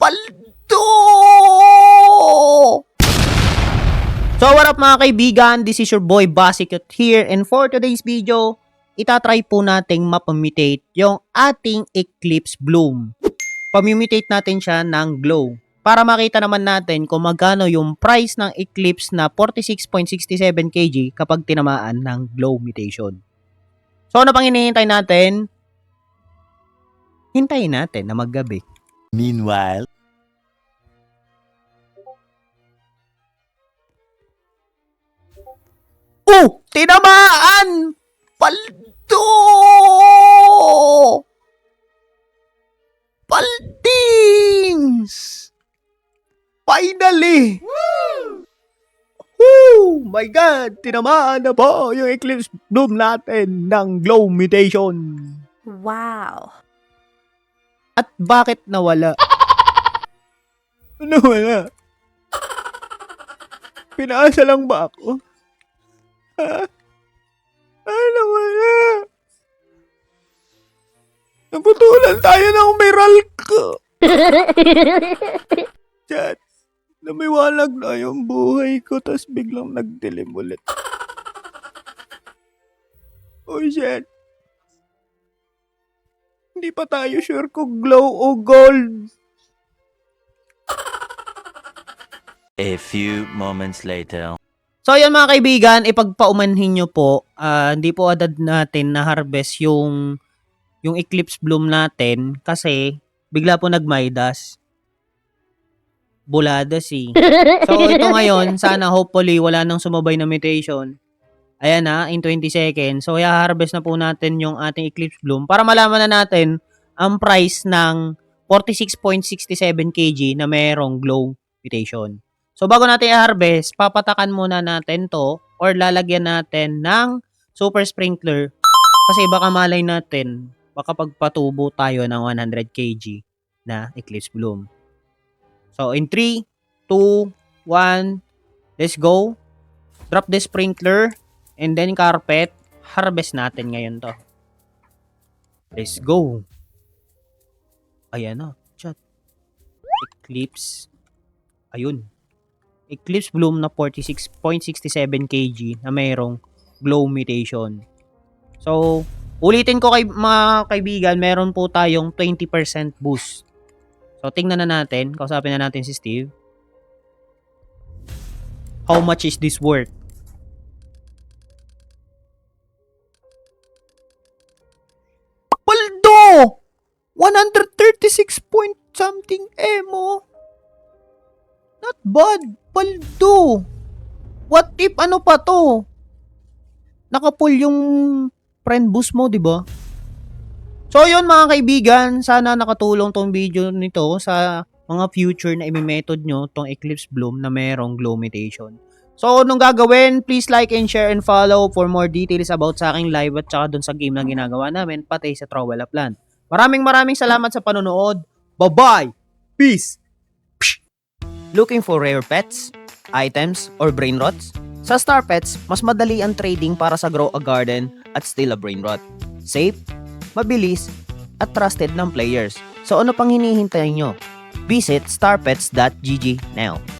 Paldo! So what up mga kaibigan, this is your boy Basikot here, and for today's video, itatry po nating mapamutate yung ating Eclipse Bloom. Pamutate natin siya ng glow para makita naman natin kung magkano yung price ng Eclipse na 46.67 kg kapag tinamaan ng glow mutation. So ano pang hinihintay natin? Hintayin natin na maggabi. Meanwhile, tinamaan! Paldo! Paldings! Finally! Woo! My God! Tinamaan na po yung Eclipse Bloom natin ng glow mutation. Wow. At bakit nawala? Nawala? Pinaasa lang ba ako? Nawala. Naputulan tayo ng Meralco. Chat, namiwalag na yung buhay ko, tas biglang nagdilim ulit. Oh shit. Hindi pa tayo sure kung glow o gold. a few moments later. So ayan mga kaibigan, ipagpaumanhin nyo po, hindi po agad natin na-harvest yung Eclipse Bloom natin kasi bigla po nag-Midas. Buladas eh. So ito ngayon, sana hopefully wala nang sumabay na mutation. Ayan na, in 20 seconds. So i-harvest na po natin yung ating Eclipse Bloom para malaman na natin ang price ng 46.67 kg na mayroong glow mutation. So bago natin i-harvest, papatakan muna natin to or lalagyan natin ng super sprinkler kasi baka malay natin, baka pagpatubo tayo ng 100 kg na Eclipse Bloom. So in 3, 2, 1, let's go. Drop the sprinkler and then carpet. Harvest natin ngayon to. Let's go. Ayan na, chat. Eclipse. Ayun. Eclipse Bloom na 46.67 kg na mayroong glow mutation. So, ulitin ko kay mga kaibigan, meron po tayong 20% boost. So, tingnan na natin. Kausapin na natin si Steve. How much is this worth? Paldo! 136 point something emo. Not bad. Paldo. What if ano pa to? Naka-pull yung friend boost mo, di ba? So yun mga kaibigan, sana nakatulong tong video nito sa mga future na i-method nyo tong Eclipse Bloom na mayroong glow mutation. So anong gagawin? Please like and share and follow for more details about sa aking live at saka dun sa game na ginagawa namin, pati sa Trowel Plan. Maraming salamat sa panonood. Bye-bye! Peace! Looking for rare pets, items, or brain rots? Sa Star Pets, mas madali ang trading para sa grow a garden at steal a brain rot. Safe, mabilis, at trusted ng players. So ano pang hinihintay nyo? Visit starpets.gg now.